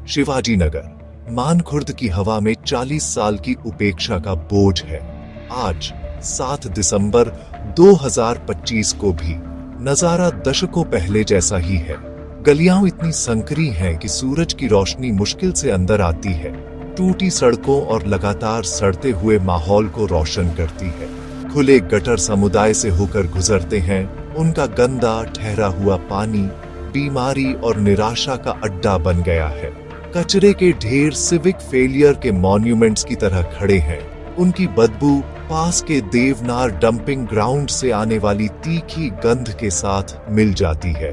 शिवाजी नगर मानखुर्द की हवा में 40 साल की उपेक्षा का बोझ है। आज 7 दिसंबर 2025 को भी नजारा दशकों पहले जैसा ही है। गलियां इतनी संकरी हैं कि सूरज की रोशनी मुश्किल से अंदर आती है। टूटी सड़कों और लगातार सड़ते हुए माहौल को रोशन करती है। खुले गटर समुदाय से होकर गुजरते हैं। उनका गंदा ठहरा हुआ पानी बीमारी और निराशा का अड्डा बन गया है। कचरे के ढेर सिविक फेलियर के मॉन्यूमेंट्स की तरह खड़े हैं। उनकी बदबू पास के देवनार डंपिंग ग्राउंड से आने वाली तीखी गंध के साथ मिल जाती है।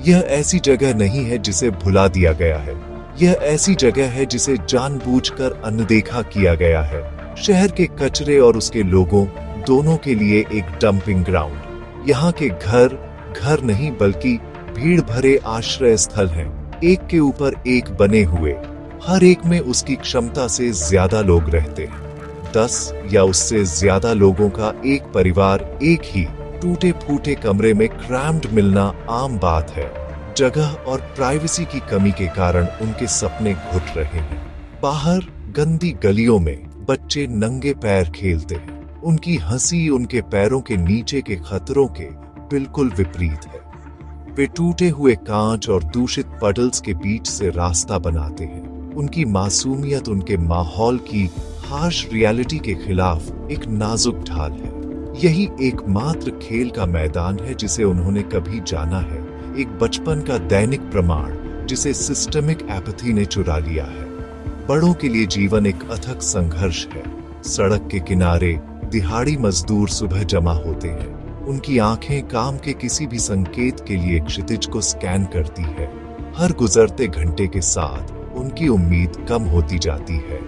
यह ऐसी जगह नहीं है जिसे भुला दिया गया है। यह ऐसी जगह है जिसे जानबूझकर अनदेखा किया गया है। शहर के कचरे और उसके लोगों दोनों के लिए एक डंपिंग ग्राउंड। यहाँ के घर घर नहीं बल्कि भीड़ भरे आश्रय स्थल हैं, एक के ऊपर एक बने हुए। हर एक में उसकी क्षमता से ज्यादा लोग रहते हैं। 10 या उससे ज्यादा लोगों का एक परिवार एक ही टूटे फूटे कमरे में क्रैम्ड मिलना आम बात है। जगह और प्राइवेसी की कमी के कारण उनके सपने घुट रहे हैं। बाहर गंदी गलियों में बच्चे नंगे पैर खेलते हैं। उनकी हंसी उनके पैरों के नीचे के खतरों के बिल्कुल विपरीत है। वे टूटे हुए कांच और दूषित पडल्स के बीच से रास्ता बनाते हैं। उनकी मासूमियत उनके माहौल की हार्श रियलिटी के खिलाफ एक नाजुक ढाल है। यही एकमात्र खेल का मैदान है जिसे उन्होंने कभी जाना है, एक बचपन का दैनिक प्रमाण जिसे सिस्टमिक एपैथी ने चुरा लिया है। बड़ों के लिए जीवन एक अथक संघर्ष है। सड़क के किनारे दिहाड़ी मजदूर सुबह जमा होते हैं। उनकी आंखें काम के किसी भी संकेत के लिए क्षितिज को स्कैन करती है। हर गुजरते घंटे के साथ उनकी उम्मीद कम होती जाती है।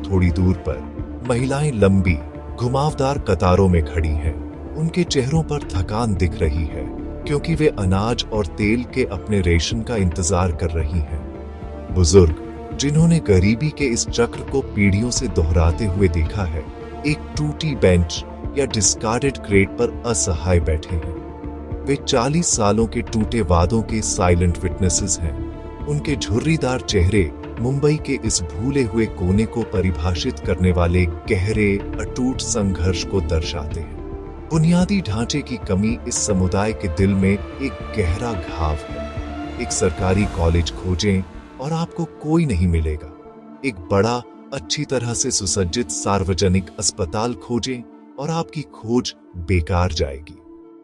थोड़ी दूर पर महिलाएं लंबी घुमावदार कतारों में खड़ी हैं। उनके चेहरों पर थकान दिख रही है क्योंकि वे अनाज और तेल के अपने रेशन का इंतजार कर रही हैं। बुजुर्ग जिन्होंने गरीबी के इस चक्र को पीढ़ियों से दोहराते हुए देखा है, एक टूटी बेंच या डिस्कार्डेड क्रेट पर असहाय बैठे हैं। वे 40 सालों के टूटे वादों के साइलेंट विटनेसेस हैं। उनके झुर्रीदार चेहरे मुंबई के इस भूले हुए कोने को परिभाषित करने वाले गहरे अटूट संघर्ष को दर्शाते हैं। बुनियादी ढांचे की कमी इस समुदाय के दिल में एक गहरा घाव है। एक सरकारी कॉलेज खोजें और आपको कोई नहीं मिलेगा। एक बड़ा अच्छी तरह से सुसज्जित सार्वजनिक अस्पताल खोजें और आपकी खोज बेकार जाएगी।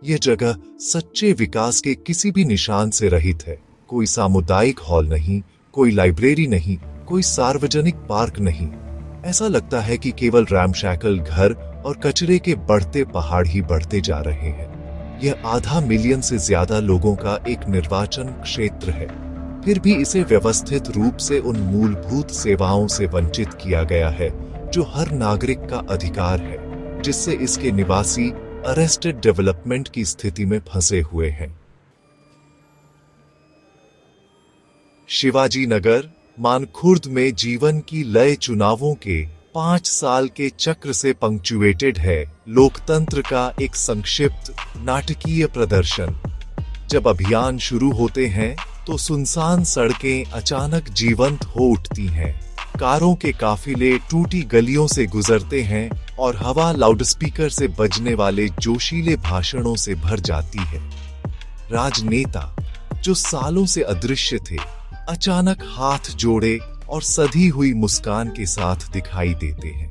यह जगह सच्चे विकास के किसी भी निशान से रहित है। कोई सामुदायिक हॉल नहीं, कोई लाइब्रेरी नहीं, कोई सार्वजनिक पार्क नहीं। ऐसा लगता है कि केवल रैमशैकल घर और कचरे के बढ़ते पहाड़ ही बढ़ते जा रहे हैं। यह आधा मिलियन से ज्यादा लोगों का एक निर्वाचन क्षेत्र है, फिर भी इसे व्यवस्थित रूप से उन मूलभूत सेवाओं से वंचित किया गया है जो हर नागरिक का अधिकार है, जिससे इसके निवासी अरेस्टेड डेवलपमेंट की स्थिति में फंसे हुए हैं। शिवाजी नगर मानखुर्द में जीवन की लय चुनावों के 5 साल के चक्र से पंक्चुएटेड है। लोकतंत्र का एक संक्षिप्त नाटकीय प्रदर्शन। जब अभियान शुरू होते हैं तो सुनसान सड़कें अचानक जीवंत हो उठती हैं। कारों के काफिले टूटी गलियों से गुजरते हैं और हवा लाउडस्पीकर से बजने वाले जोशीले भाषणों से भर जाती है। राजनेता जो सालों से अदृश्य थे, अचानक हाथ जोड़े और सधी हुई मुस्कान के साथ दिखाई देते हैं।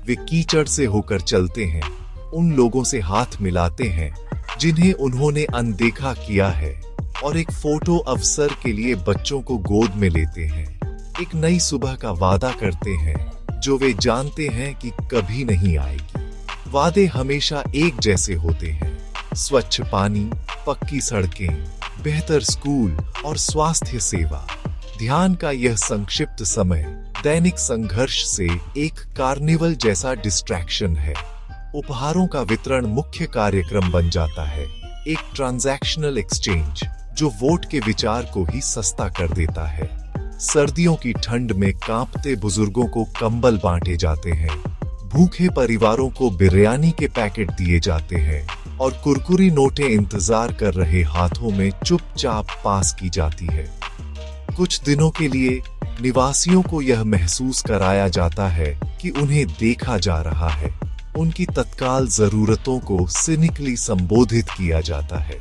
वे कीचड़ से होकर चलते हैं, उन लोगों से हाथ मिलाते हैं जिन्हें उन्होंने अनदेखा किया है, और एक फोटो अवसर के लिए बच्चों को गोद में लेते हैं। एक नई सुबह का वादा करते हैं जो वे जानते हैं कि कभी नहीं आएगी। वादे हमेशा एक जैसे होते हैं, स्वच्छ पानी, पक्की सड़कें, बेहतर स्कूल और स्वास्थ्य सेवा। ध्यान का यह संक्षिप्त समय दैनिक संघर्ष से एक कार्निवल जैसा डिस्ट्रैक्शन है। उपहारों का वितरण मुख्य कार्यक्रम बन जाता है, एक ट्रांजैक्शनल एक्सचेंज जो वोट के विचार को ही सस्ता कर देता है। सर्दियों की ठंड में कांपते बुजुर्गों को कंबल बांटे जाते हैं, भूखे परिवारों को बिरयानी के पैकेट दिए जाते हैं और कुरकुरी नोटें इंतजार कर रहे हाथों में चुपचाप पास की जाती है। कुछ दिनों के लिए निवासियों को यह महसूस कराया जाता है कि उन्हें देखा जा रहा है। उनकी तत्काल जरूरतों को सिनिकली संबोधित किया जाता है।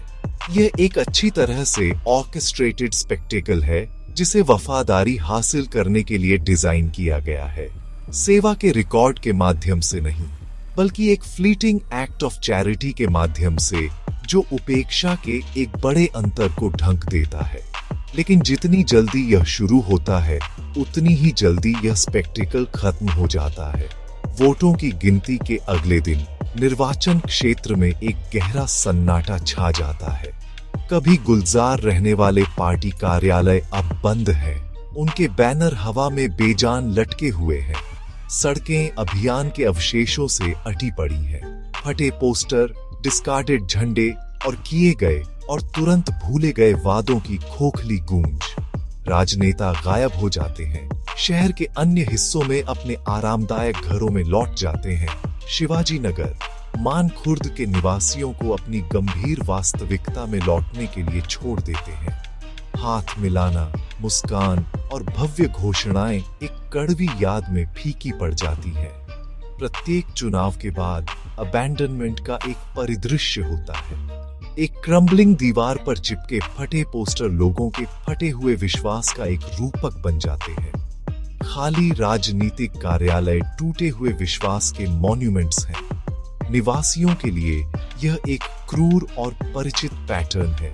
यह एक अच्छी तरह से ऑर्केस्ट्रेटेड स्पेक्टेकल है जिसे वफादारी हासिल करने के लिए डिजाइन किया गया है, सेवा के रिकॉर्ड के माध्यम से नहीं, बल्कि एक फ्लीटिंग एक्ट ऑफ चैरिटी के माध्यम से, जो उपेक्षा के एक बड़े अंतर को ढक देता है। लेकिन जितनी जल्दी यह शुरू होता है, उतनी ही जल्दी यह स्पेक्टेकल खत्म हो जाता है। वोटों की गिनती के अगले दिन निर्वाचन क्षेत्र में एक गहरा सन्नाटा छा जाता है। कभी गुलजार रहने वाले पार्टी कार्यालय अब बंद हैं। उनके बैनर हवा में बेजान लटके हुए हैं। सड़कें अभियान के अवशेषों से अटी पड़ी हैं। फटे पोस्टर, डिस्कार्डेड झंडे और किए गए और तुरंत भूले गए वादों की खोखली गूंज। राजनेता गायब हो जाते हैं, शहर के अन्य हिस्सों में अपने आरामदायक घरों में लौट जाते हैं। शिवाजी नगर, मानखुर्द के निवासियों को अपनी गंभीर वास्तविकता में लौटने के लिए छोड़ देते हैं। हाथ मिलाना, मुस्कान और भव्य घोषणाएं एक कड़वी याद में फीकी पड़ जाती हैं। प्रत्येक चुनाव के बाद अबैंडनमेंट का एक परिदृश्य होता है। एक क्रम्बलिंग दीवार पर चिपके फटे पोस्टर लोगों के फटे हुए विश्वास का एक रूपक बन जाते हैं। खाली राजनीतिक कार्यालय टूटे हुए विश्वास के मॉन्यूमेंट्स हैं। निवासियों के लिए यह एक क्रूर और परिचित पैटर्न है।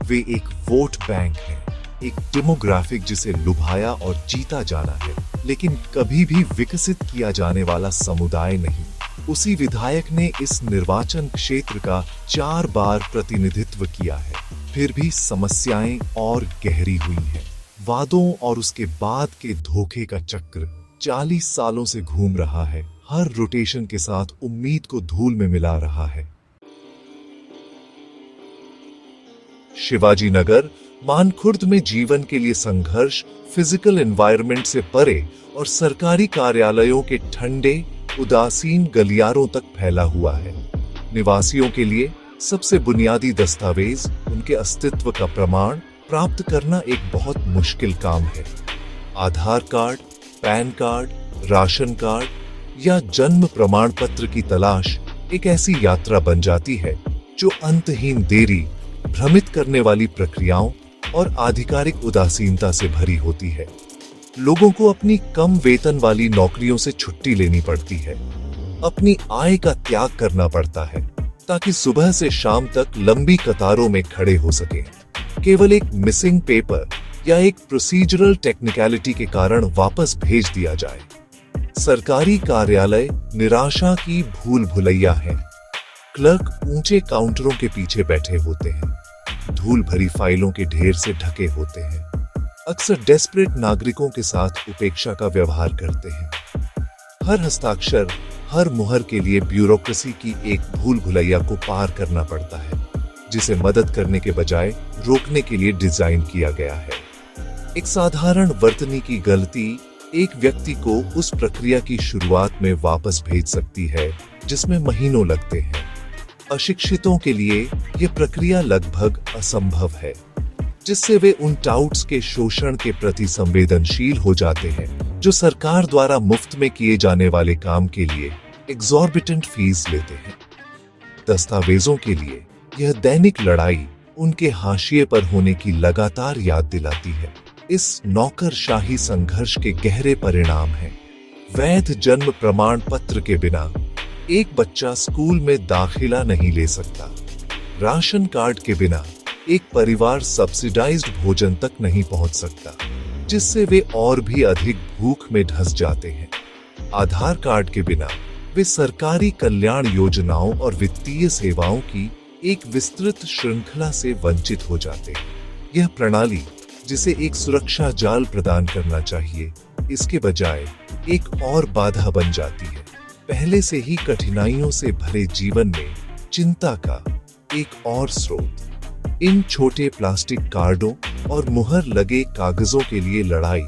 वे एक वोट बैंक हैं, एक डेमोग्राफिक जिसे लुभाया और जीता जाना है, लेकिन कभी भी विकसित किया जाने वाला समुदाय नहीं। उसी विधायक ने इस निर्वाचन क्षेत्र का 4 बार प्रतिनिधित्व किया है, फिर भी समस्याएं और गहरी हुई हैं। वादों और उसके बाद के धोखे का चक्र 40 सालों से घूम रहा है, हर रोटेशन के साथ उम्मीद को धूल में मिला रहा है। शिवाजी नगर, मानखुर्द में जीवन के लिए संघर्ष फिजिकल एनवायरनमेंट से परे और सरकारी कार्यालयों के ठंडे, उदासीन गलियारों तक फैला हुआ है। निवासियों के लिए सबसे बुनियादी दस्तावेज, उनके अस्तित्व का प्रमाण प्राप्त करना एक बहुत मुश्किल काम है। Aadhaar card, PAN card, ration card या जन्म प्रमाण पत्र की तलाश एक ऐसी यात्रा बन जाती है जो अंतहीन देरी, भ्रमित करने वाली प्रक्रियाओं और आधिकारिक उदासीनता से भरी होती है। लोगों को अपनी कम वेतन वाली नौकरियों से छुट्टी लेनी पड़ती है, अपनी आय का त्याग करना पड़ता है ताकि सुबह से शाम तक लंबी कतारों में खड़े हो सके। केवल एक मिसिंग पेपर या एक प्रोसीजरल टेक्निकलिटी के कारण वापस भेज दिया जाए। सरकारी कार्यालय निराशा की भूल भुलैया है। क्लर्क ऊंचे काउंटरों के पीछे बैठे होते हैं, धूल भरी फाइलों के ढेर से ढके होते हैं, अक्सर डेस्परेट नागरिकों के साथ उपेक्षा का व्यवहार करते हैं। हर हस्ताक्षर, हर मुहर के लिए ब्यूरोक्रेसी की एक भूल भुलैया को पार करना पड़ता है, जिसे मदद करने के बजाय रोकने के लिए डिजाइन किया गया है। एक साधारण वर्तनी की गलती एक व्यक्ति को उस प्रक्रिया की शुरुआत में वापस भेज सकती है जिसमें महीनों लगते हैं। अशिक्षितों के लिए यह प्रक्रिया लगभग असंभव है, जिससे वे उन टाउट्स के शोषण के प्रति संवेदनशील हो जाते हैं जो सरकार द्वारा मुफ्त में किए जाने वाले काम के लिए एग्जॉर्बिटेंट फीस लेते हैं। दस्तावेजों के लिए यह दैनिक लड़ाई उनके हाशिए पर होने की लगातार याद दिलाती है। इस नौकरशाही संघर्ष के गहरे परिणाम हैं। वैध जन्म प्रमाण पत्र के बिना एक बच्चा स्कूल में दाखिला नहीं ले सकता। राशन कार्ड के बिना एक परिवार सब्सिडाइज्ड भोजन तक नहीं पहुंच सकता, जिससे वे और भी अधिक भूख में धंस जाते हैं। आधार कार्ड के बिना वे सरकारी कल्याण योजनाओं और वित्तीय सेवाओं की एक विस्तृत श्रृंखला से वंचित हो जाते हैं। यह प्रणाली, जिसे एक सुरक्षा जाल प्रदान करना चाहिए, इसके बजाय एक और बाधा बन जाती है। पहले से ही कठिनाइयों से भरे जीवन में चिंता का एक और स्रोत। इन छोटे प्लास्टिक कार्डों और मुहर लगे कागजों के लिए लड़ाई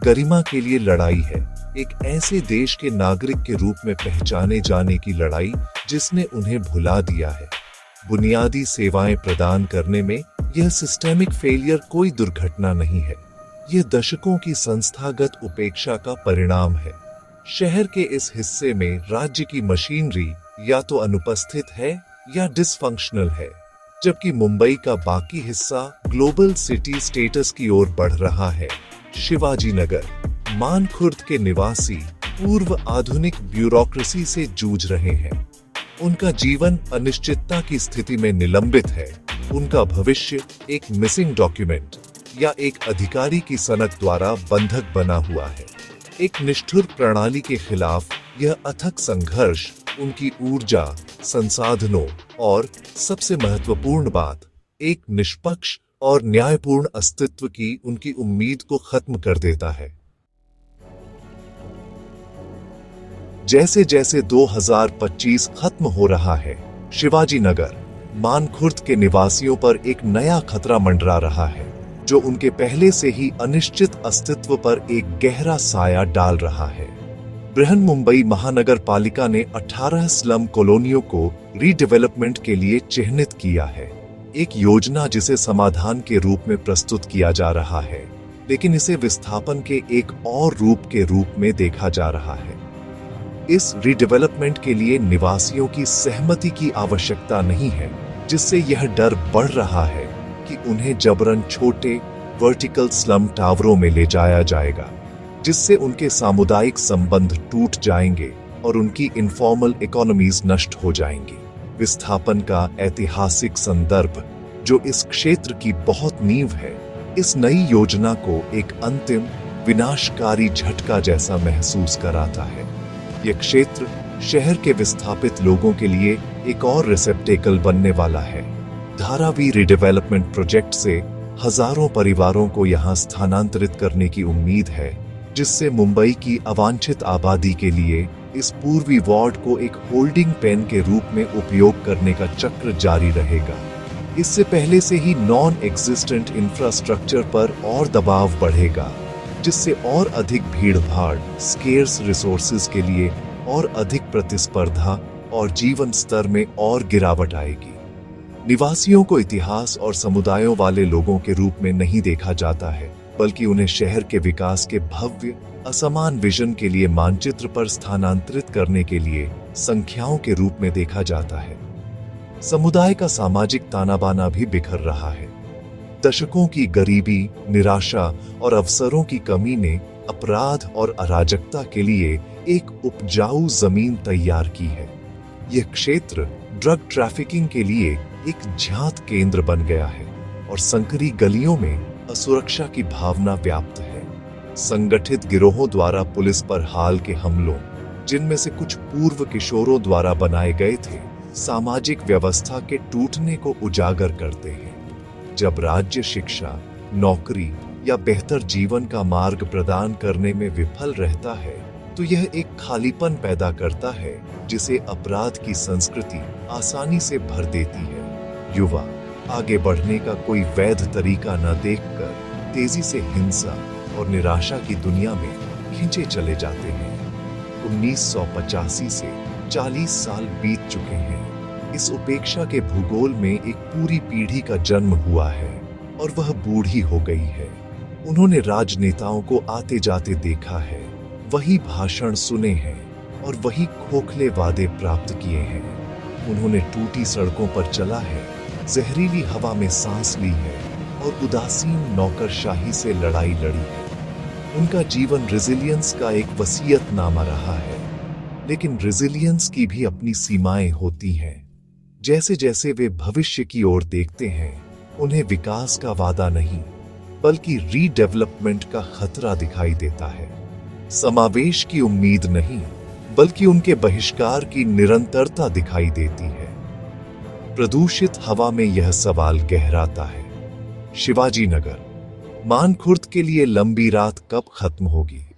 गरिमा के लिए लड़ाई है, एक ऐसे देश के नागरिक के रूप में पहचाने जाने की लड़ाई जिसने उन्हें भुला दिया है। बुनियादी सेवाएं प्रदान करने में यह सिस्टेमिक फेलियर कोई दुर्घटना नहीं है, ये दशकों की संस्थागत उपेक्षा का परिणाम है। शहर के इस हिस्से में राज्य की मशीनरी या तो अनुपस्थित है या डिसफंक्शनल है, जबकि मुंबई का बाकी हिस्सा ग्लोबल सिटी स्टेटस की ओर बढ़ रहा है। शिवाजी नगर मानखुर्द के निवासी पूर्व आधुनिक ब्यूरोक्रेसी से जूझ रहे हैं। उनका जीवन अनिश्चितता की स्थिति में निलंबित है। उनका भविष्य एक मिसिंग डॉक्यूमेंट या एक अधिकारी की सनक द्वारा बंधक बना हुआ है। एक निष्ठुर प्रणाली के खिलाफ यह अथक संघर्ष उनकी ऊर्जा, संसाधनों और सबसे महत्वपूर्ण बात, एक निष्पक्ष और न्यायपूर्ण अस्तित्व की उनकी उम्मीद को खत्म कर देता है। जैसे जैसे 2025 खत्म हो रहा है, शिवाजी नगर मानखुर्द के निवासियों पर एक नया खतरा मंडरा रहा है, जो उनके पहले से ही अनिश्चित अस्तित्व पर एक गहरा साया डाल रहा है। बृहन मुंबई महानगर पालिका ने 18 स्लम कॉलोनियों को रीडेवलपमेंट के लिए चिन्हित किया है। एक योजना जिसे समाधान के रूप में प्रस्तुत किया जा रहा है, लेकिन इसे विस्थापन के एक और रूप के रूप में देखा जा रहा है। इस रीडेवलपमेंट के लिए निवासियों की सहमति की आवश्यकता नहीं है, जिससे यह डर बढ़ रहा है कि उन्हें जबरन छोटे वर्टिकल स्लम टावरों में ले जाया जाएगा, जिससे उनके सामुदायिक संबंध टूट जाएंगे और उनकी इनफॉर्मल इकोनॉमीज नष्ट हो जाएंगी। विस्थापन का ऐतिहासिक संदर्भ, जो इस क्षेत्र की बहुत नींव है, इस नई योजना को एक अंतिम विनाशकारी झटका जैसा महसूस कराता है। यह क्षेत्र शहर के विस्थापित लोगों के लिए एक और रिसेप्टेकल बनने वाला है। धारावी रीडेवलपमेंट प्रोजेक्ट से हजारों परिवारों को यहां स्थानांतरित करने की उम्मीद है, जिससे मुंबई की अवांछित आबादी के लिए इस पूर्वी वार्ड को एक होल्डिंग पेन के रूप में उपयोग करने का चक्र जारी रहेगा। इससे पहले से ही नॉन एग्जिस्टेंट इंफ्रास्ट्रक्चर पर और दबाव बढ़ेगा, जिससे और अधिक भीड़-भाड़, स्केर्स रिसोर्सेज के लिए और अधिक प्रतिस्पर्धा और जीवन स्तर में और गिरावट आएगी। निवासियों को इतिहास और समुदायों वाले लोगों के रूप में नहीं देखा जाता है, बल्कि उन्हें शहर के विकास के भव्य असमान विजन के लिए मानचित्र पर स्थानांतरित करने के लिए संख्याओं के रूप में देखा जाता है। समुदाय का सामाजिक ताना-बाना भी बिखर रहा है। दशकों की गरीबी, निराशा और अवसरों की कमी ने अपराध और अराजकता के लिए एक उपजाऊ जमीन तैयार की है। यह क्षेत्र ड्रग ट्रैफिकिंग के लिए एक ज्ञात केंद्र बन गया है और संकरी गलियों में असुरक्षा की भावना व्याप्त है। संगठित गिरोहों द्वारा पुलिस पर हाल के हमलों, जिनमें से कुछ पूर्व किशोरों द्वारा बनाए गए थे, सामाजिक व्यवस्था के टूटने को उजागर करते हैं। जब राज्य शिक्षा, नौकरी या बेहतर जीवन का मार्ग प्रदान करने में विफल रहता है, तो यह एक खालीपन पैदा करता है, जिसे अपराध की संस्कृति आसानी से भर देती है। युवा आगे बढ़ने का कोई वैध तरीका न देखकर तेजी से हिंसा और निराशा की दुनिया में खींचे चले जाते हैं। 1985 से 40 साल बीत चुके हैं। इस उपेक्षा के भूगोल में एक पूरी पीढ़ी का जन्म हुआ है और वह बूढ़ी हो गई है। उन्होंने राजनेताओं को आते जाते देखा है, वही भाषण सुने हैं और वही खोखले वादे प्राप्त किए हैं। उन्होंने टूटी सड़कों पर चला है, जहरीली हवा में सांस ली है और उदासीन नौकरशाही से लड़ाई लड़ी है। उनका जीवन रेजिलियंस का एक वसीयतनामा रहा है, लेकिन रेजिलियंस की भी अपनी सीमाएं होती हैं। जैसे जैसे वे भविष्य की ओर देखते हैं, उन्हें विकास का वादा नहीं, बल्कि रीडेवलपमेंट का खतरा दिखाई देता है। समावेश की उम्मीद नहीं, बल्कि उनके बहिष्कार की निरंतरता दिखाई देती है। प्रदूषित हवा में यह सवाल गहराता है, शिवाजी नगर मानखुर्द के लिए लंबी रात कब खत्म होगी?